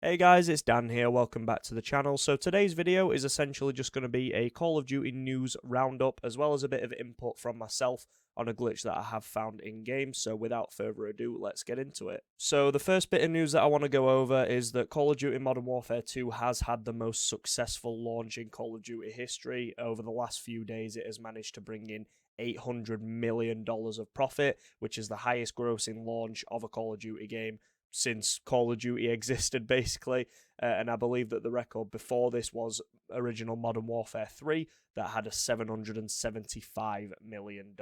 Hey guys, it's Dan here, welcome back to the channel. So today's video is essentially just going to be a Call of Duty news roundup, as well as a bit of input from myself on a glitch that I have found in game. So without further ado, let's get into it. So the first bit of news that I want to go over is that Call of Duty Modern Warfare 2 has had the most successful launch in Call of Duty history. Over the last few days, it has managed to bring in $800 million of profit, which is the highest grossing launch of a Call of Duty game since Call of Duty existed, basically. And I believe that the record before this was original Modern Warfare 3 that had a $775 million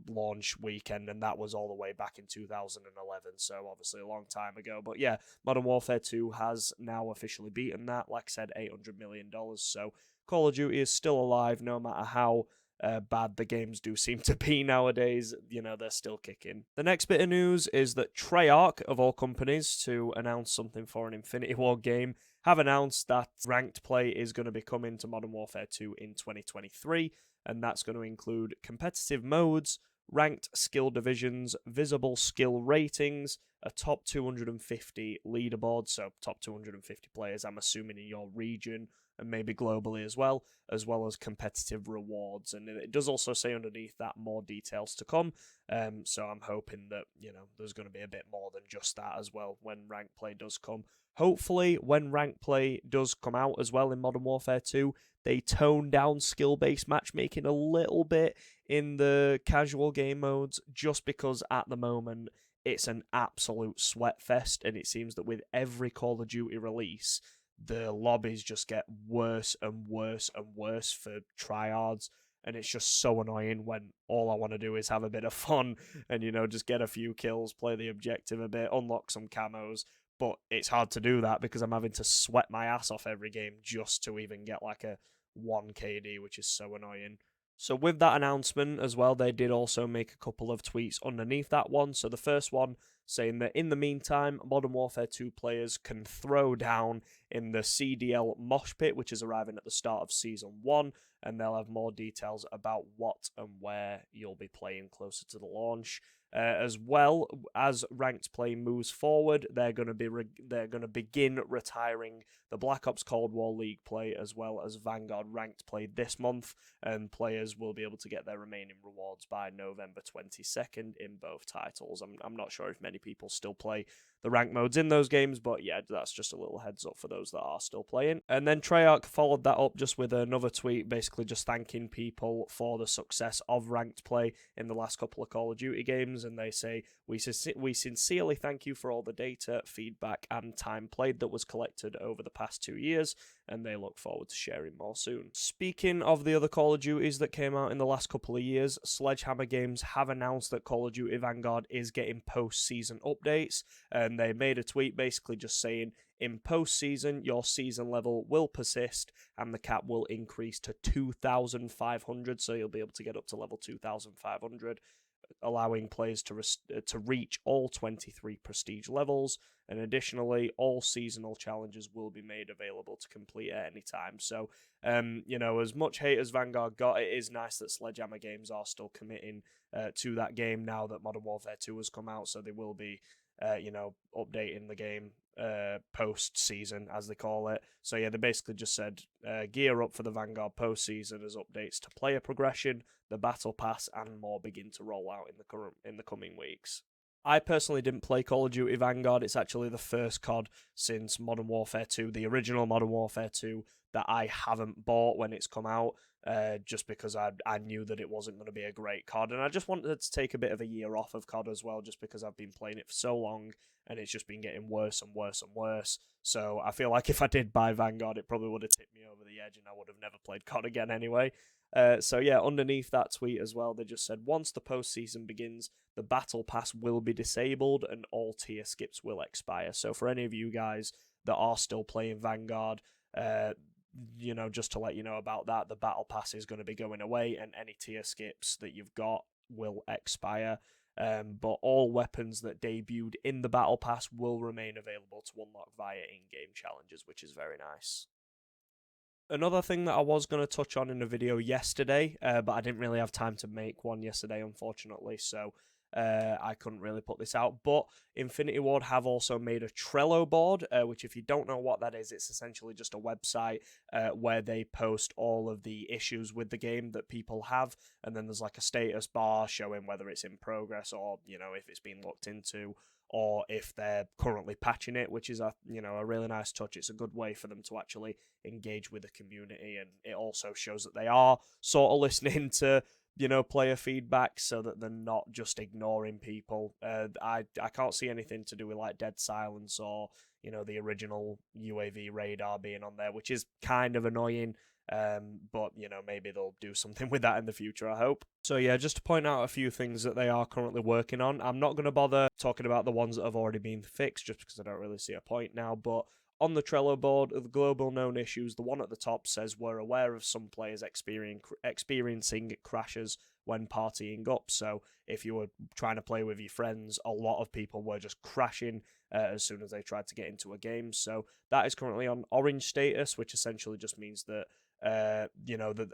launch weekend, and that was all the way back in 2011, so obviously a long time ago. But yeah, Modern Warfare 2 has now officially beaten that, like I said, $800 million. So Call of Duty is still alive, no matter how bad the games do seem to be nowadays. You know, they're still kicking. The next bit of news is that Treyarch, of all companies, to announce something for an Infinity War game, have announced that ranked play is going to be coming to Modern Warfare 2 in 2023, and that's going to include competitive modes, ranked skill divisions, visible skill ratings, a top 250 leaderboard, so top 250 players, I'm assuming, in your region, and maybe globally as well as competitive rewards. And it does also say underneath that more details to come. So I'm hoping that, you know, there's going to be a bit more than just that as well when ranked play does come. Hopefully, when ranked play does come out as well in Modern Warfare 2, they tone down skill-based matchmaking a little bit in the casual game modes, just because at the moment it's an absolute sweat fest, and it seems that with every Call of Duty release, the lobbies just get worse and worse and worse for tryhards, and it's just so annoying when all I want to do is have a bit of fun and, you know, just get a few kills, play the objective a bit, unlock some camos. But it's hard to do that because I'm having to sweat my ass off every game just to even get like a 1 KD, which is so annoying. So with that announcement as well, they did also make a couple of tweets underneath that one. So the first one saying that in the meantime, Modern Warfare 2 players can throw down in the CDL mosh pit, which is arriving at the start of Season 1, and they'll have more details about what and where you'll be playing closer to the launch. As well as ranked play moves forward, they're going to begin retiring the Black Ops Cold War League play as well as Vanguard ranked play this month, and players will be able to get their remaining rewards by November 22nd in both titles. I'm not sure if many people still play the rank modes in those games, but yeah, that's just a little heads up for those that are still playing. And then Treyarch followed that up just with another tweet, basically just thanking people for the success of ranked play in the last couple of Call of Duty games, and they say, we sincerely thank you for all the data, feedback, and time played that was collected over the past 2 years, and they look forward to sharing more soon. Speaking of the other Call of Duties that came out in the last couple of years, Sledgehammer Games have announced that Call of Duty Vanguard is getting post-season updates, and they made a tweet basically just saying, in post-season, your season level will persist, and the cap will increase to 2,500, so you'll be able to get up to level 2,500, allowing players to reach all 23 prestige levels, and additionally, all seasonal challenges will be made available to complete at any time. So, you know, as much hate as Vanguard got, it is nice that Sledgehammer Games are still committing to that game now that Modern Warfare 2 has come out, so they will be you know, updating the game post-season, as they call it. So yeah, they basically just said, gear up for the Vanguard post-season as updates to player progression, the battle pass, and more begin to roll out in the coming weeks. I personally didn't play Call of Duty Vanguard. It's actually the first COD since Modern Warfare 2, the original Modern Warfare 2, that I haven't bought when it's come out, just because I knew that it wasn't going to be a great COD, and I just wanted to take a bit of a year off of COD as well, just because I've been playing it for so long, and it's just been getting worse and worse and worse. So I feel like if I did buy Vanguard, it probably would have tipped me over the edge, and I would have never played COD again anyway. So yeah, underneath that tweet as well, they just said, once the postseason begins, the battle pass will be disabled and all tier skips will expire. So for any of you guys that are still playing Vanguard, you know, just to let you know about that, the battle pass is going to be going away, and any tier skips that you've got will expire. But all weapons that debuted in the battle pass will remain available to unlock via in-game challenges, which is very nice. Another thing that I was going to touch on in a video yesterday, but I didn't really have time to make one yesterday, unfortunately, so I couldn't really put this out. But Infinity Ward have also made a Trello board, which, if you don't know what that is, it's essentially just a website where they post all of the issues with the game that people have, and then there's like a status bar showing whether it's in progress or, if it's been looked into, or if they're currently patching it, which is a really nice touch. It's a good way for them to actually engage with the community, and it also shows that they are sort of listening to player feedback, so that they're not just ignoring people. I can't see anything to do with like dead silence or the original UAV radar being on there, which is kind of annoying. But maybe they'll do something with that in the future, I hope. So yeah, just to point out a few things that they are currently working on. I'm not going to bother talking about the ones that have already been fixed, just because I don't really see a point now. But on the Trello board, the global known issues, the one at the top says we're aware of some players experiencing crashes when partying up. So if you were trying to play with your friends, a lot of people were just crashing as soon as they tried to get into a game. So that is currently on orange status, which essentially just means that that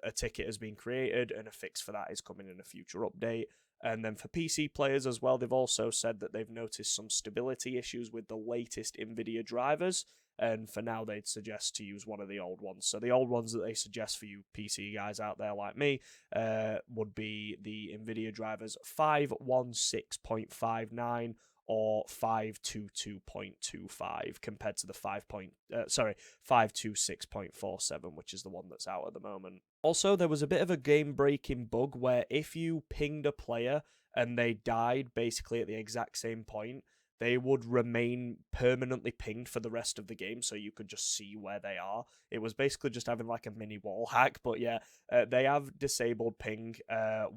a ticket has been created and a fix for that is coming in a future update. And then for PC players as well, they've also said that they've noticed some stability issues with the latest NVIDIA drivers, and for now they'd suggest to use one of the old ones. So the old ones that they suggest for you PC guys out there like me would be the NVIDIA drivers 516.59 or 522.25 compared to the 526.47, which is the one that's out at the moment. Also, there was a bit of a game-breaking bug where if you pinged a player and they died basically at the exact same point, they would remain permanently pinged for the rest of the game, so you could just see where they are. It was basically just having like a mini wall hack, but yeah, they have disabled ping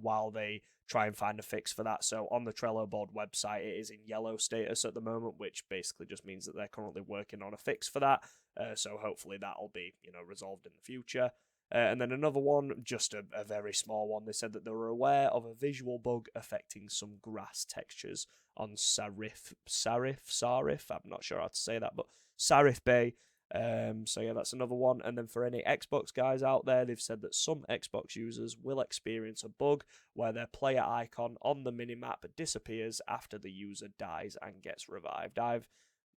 while they try and find a fix for that. So on the Trello board website, it is in yellow status at the moment, which basically just means that they're currently working on a fix for that. So hopefully that'll be resolved in the future. And then another one, just a very small one. They said that they were aware of a visual bug affecting some grass textures on Sarif. I'm not sure how to say that, but Sarif Bay. So yeah, that's another one. And then for any Xbox guys out there, they've said that some Xbox users will experience a bug where their player icon on the minimap disappears after the user dies and gets revived. I'm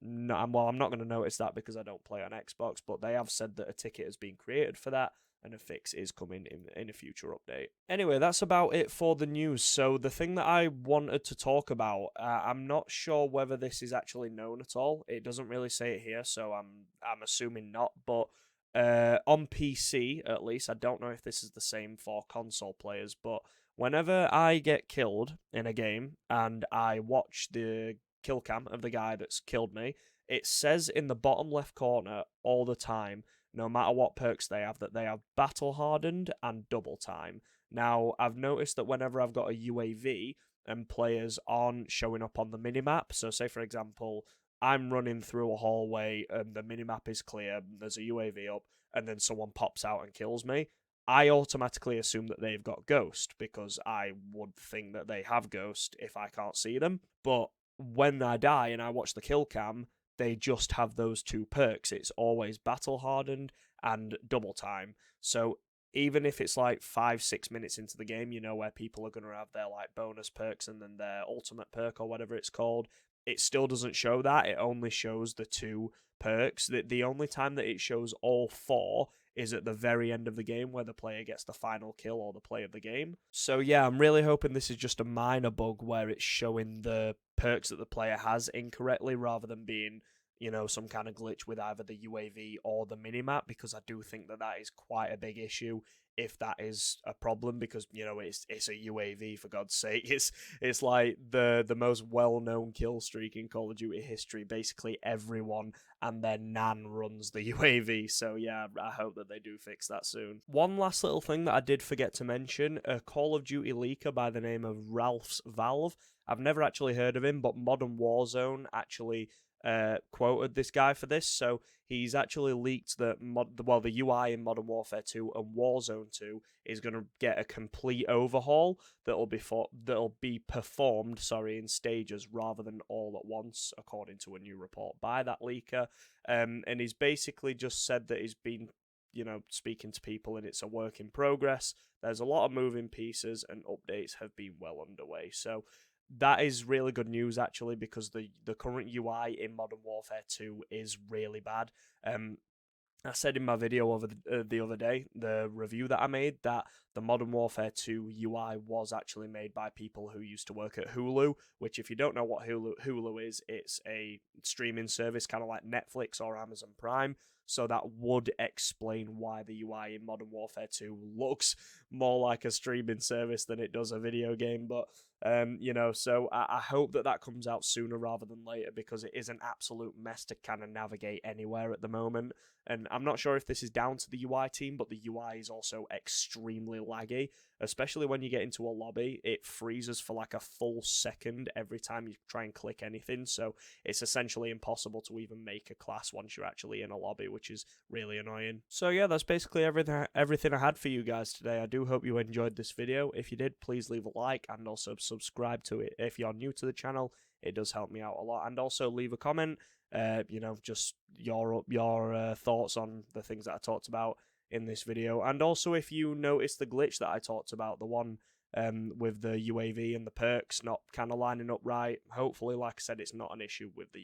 not going to notice that because I don't play on Xbox, but they have said that a ticket has been created for that, and a fix is coming in a future update. Anyway, that's about it for the news. So the thing that I wanted to talk about, I'm not sure whether this is actually known at all. It doesn't really say it here, so I'm assuming not. But on PC, at least, I don't know if this is the same for console players, but whenever I get killed in a game and I watch the kill cam of the guy that's killed me, it says in the bottom left corner all the time, no matter what perks they have, that they have battle hardened and double time. Now, I've noticed that whenever I've got a UAV and players aren't showing up on the minimap, so say for example, I'm running through a hallway and the minimap is clear, there's a UAV up, and then someone pops out and kills me, I automatically assume that they've got Ghost, because I would think that they have Ghost if I can't see them. But when I die and I watch the kill cam, they just have those two perks. It's always battle hardened and double time. So even if it's like 5-6 minutes into the game, where people are going to have their like bonus perks and then their ultimate perk or whatever it's called, it still doesn't show that. It only shows the two perks. The only time that it shows all four is at the very end of the game, where the player gets the final kill or the play of the game. So yeah, I'm really hoping this is just a minor bug where it's showing the perks that the player has incorrectly, rather than being some kind of glitch with either the UAV or the minimap, because I do think that is quite a big issue if that is a problem, because it's a UAV, for God's sake. It's like the most well-known kill streak in Call of Duty history. Basically everyone and their nan runs the UAV. So yeah, I hope that they do fix that soon. One last little thing that I did forget to mention, a Call of Duty leaker by the name of Ralph's Valve. I've never actually heard of him, but Modern Warzone actually quoted this guy for this. So he's actually leaked that the UI in Modern Warfare 2 and Warzone 2 is going to get a complete overhaul that'll be performed in stages rather than all at once, according to a new report by that leaker. And he's basically just said that he's been speaking to people, and it's a work in progress. There's a lot of moving pieces, and updates have been well underway. So that is really good news actually, because the current UI in Modern Warfare 2 is really bad. I said in my video over the other day, the review that I made, that the Modern Warfare 2 UI was actually made by people who used to work at Hulu, which, if you don't know what Hulu is, it's a streaming service kind of like Netflix or Amazon Prime. So that would explain why the UI in Modern Warfare 2 looks more like a streaming service than it does a video game. But so I hope that comes out sooner rather than later, because it is an absolute mess to kind of navigate anywhere at the moment. And I'm not sure if this is down to the UI team, but the UI is also extremely laggy, especially when you get into a lobby. It freezes for like a full second every time you try and click anything, so it's essentially impossible to even make a class once you're actually in a lobby, which is really annoying. So yeah, that's basically everything I had for you guys today. I do hope you enjoyed this video. If you did, please leave a like and also subscribe to it. If you're new to the channel, it does help me out a lot. And also leave a comment, just your thoughts on the things that I talked about in this video. And also, if you notice the glitch that I talked about, the one with the UAV and the perks not kind of lining up right, hopefully, like I said, it's not an issue with the